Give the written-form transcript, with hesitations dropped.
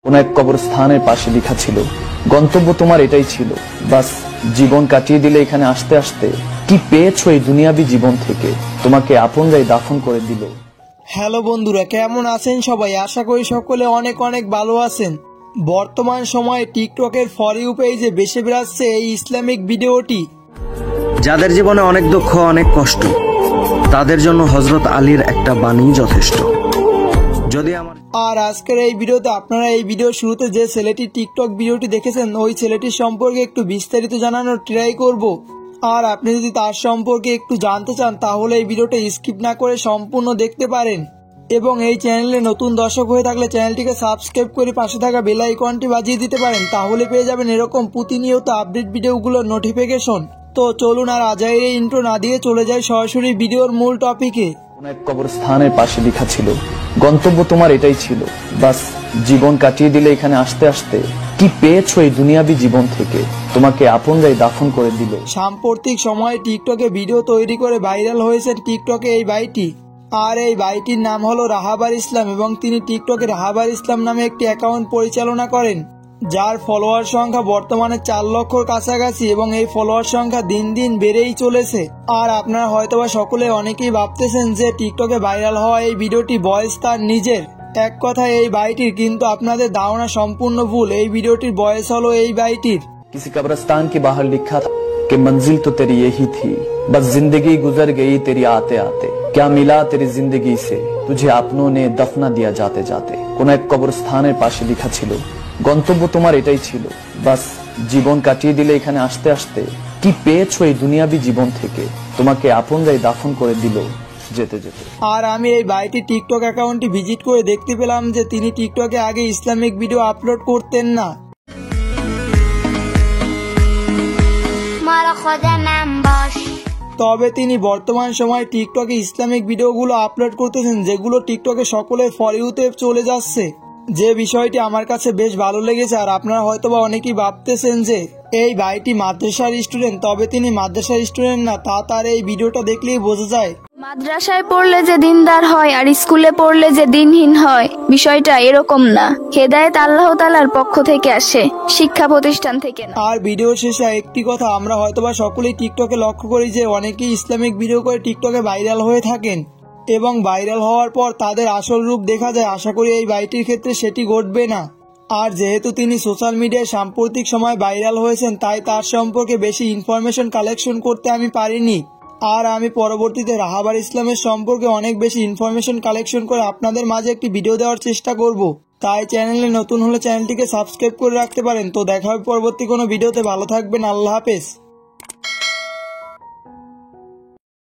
কোন এক কবরস্থানের পাশে লেখা ছিল, গন্তব্য তোমার এটাই ছিল, বাস জীবন কাটিয়ে দিলে এখানে আসতে আসতে কি পেয়েছো এই দুনিয়াবি জীবন থেকে, তোমাকে আপনরাই দাফন করে দিল। হ্যালো বন্ধুরা, কেমন আছেন সবাই? আশা করি সকলে অনেক অনেক ভালো আছেন। বর্তমান সময়ে টিকটকের ফর ইউ পেজে বেশি বেড়াচ্ছে এই ইসলামিক ভিডিওটি। যাদের জীবনে অনেক দুঃখ, অনেক কষ্ট, তাদের জন্য হযরত আলীর একটা বাণী যথেষ্ট। আর আজকের এই ভিডিওতে আপনারা এই ভিডিও শুরুতে যে ছেলেটির টিকটক ভিডিওটি দেখেছেন, ওই ছেলেটির সম্পর্কে একটু বিস্তারিত জানানোর ট্রাই করব। আর আপনি যদি তার সম্পর্কে একটু জানতে চান তাহলে এই ভিডিওটা স্কিপ না করে সম্পূর্ণ দেখতে পারেন। এবং এই চ্যানেলে নতুন দর্শক হয়ে থাকলে চ্যানেলটিকে সাবস্ক্রাইব করে পাশে থাকা বেল আইকনটি বাজিয়ে দিতে পারেন, তাহলে পেয়ে যাবেন এরকম প্রতিনিয়ত আপডেট ভিডিওগুলোর নোটিফিকেশন। তো চলুন আর আজাইর এই ইন্ট্রো না দিয়ে চলে যাই সরাসরি ভিডিওর মূল টপিকে। কোন এক কবরস্থানের পাশে লেখা ছিল, গন্তব্য তোমার এটাই ছিল, বাস জীবন কাটিয়ে দিলে এখানে আসতে আসতে কি পেয়েছো এই দুনিয়াবি জীবন থেকে, তোমাকে আপনরাই দাফন করে দিল। সাম্প্রতিক সময়ে টিকটকে ভিডিও তৈরি করে ভাইরাল হয়েছে টিকটকে এই ভাইটি। আর এই ভাইটির নাম হলো রাহাবার ইসলাম এবং তিনি টিকটকে রাহাবার ইসলাম নামে একটি অ্যাকাউন্ট পরিচালনা করেন, যার ফলোয়ার সংখ্যা বর্তমানে 4 লক্ষর কাছাকাছি এবং এই ফলোয়ার সংখ্যা দিন দিন বেড়েই চলেছে। আর আপনারা হয়তোবা সকলে অনেকেই ভাবতেছেন যে টিকটকে ভাইরাল হওয়া এই ভিডিওটি ভয়েস তার নিজের। এক কথায় এই ভাইটির, কিন্তু আপনাদের ধারণা সম্পূর্ণ ভুল। এই ভিডিওটির ভয়েস হলো এই ভাইটির। किसी कब्रिस्तान के बाहर लिखा था कि मंजिल तो तेरी यही थी, बस जिंदगी गुजर गई तेरी आते आते, क्या मिला तेरी जिंदगी से तुझे अपनों ने दफना दिया जाते जाते। কোন এক কবরস্থানের পাশে লেখা ছিল, গন্তব্য তোমার এটাই ছিল, বাস জীবন কাটিয়ে দিলে এখানে আসতে আসতে কি পেয়েছো এই দুনিয়াবি জীবন থেকে, তোমাকে আপনরাই দাফন করে দিল যেতে যেতে। আর আমি এই ভাইটি টিকটক অ্যাকাউন্টটি ভিজিট করে দেখতে পেলাম যে তিনি টিকটকে আগে ইসলামিক ভিডিও আপলোড করতেন না। তবে তিনি বর্তমান সময়ে টিকটকে ইসলামিক ভিডিওগুলো আপলোড করতেছেন, যেগুলো টিকটকে সকলের ফর ইউতে চলে যাচ্ছে। যে বিষয়টি আমার কাছে বেশ ভালো লেগেছে। আর আপনারা হয়তোবা অনেকেই ভাবতেছেন যে এই ভাইটি মাদ্রাসার স্টুডেন্ট, তবে তিনি মাদ্রাসার স্টুডেন্ট না, তা তার এই ভিডিওটা দেখলেই বোঝা যায়। মাদ্রাসায় পড়লে যে দিনদার হয় আর স্কুলে পড়লে যে দিনহীন হয়, বিষয়টা এরকম না। হেদায়েত আল্লাহ তাআলার পক্ষ থেকে আসে, শিক্ষা প্রতিষ্ঠান থেকে না। আর ভিডিও শেষে একটি কথা, আমরা হয়তোবা সকলেই টিকটকে লক্ষ্য করি যে অনেকেই ইসলামিক ভিডিও করে টিকটকে ভাইরাল হয়ে থাকেন এবং ভাইরাল হওয়ার পর তাদের আসল রূপ দেখা যায়। আশা করি এই ভাইটির ক্ষেত্রে সেটি ঘটবে না। আর যেহেতু তিনি সোশ্যাল মিডিয়ায় সাম্প্রতিক সময় ভাইরাল হয়েছেন, তাই তার সম্পর্কে বেশি ইনফরমেশন কালেকশন করতে আমি পারিনি। আর আমি পরবর্তীতে রাহাবার ইসলামের সম্পর্কে অনেক বেশি ইনফরমেশন কালেকশন করে আপনাদের মাঝে একটি ভিডিও দেওয়ার চেষ্টা করব। তাই চ্যানেলে নতুন হলে চ্যানেলটিকে সাবস্ক্রাইব করে রাখতে পারেন। তো দেখা হবে পরবর্তী কোনো ভিডিওতে। ভালো থাকবেন, আল্লাহ হাফেজ।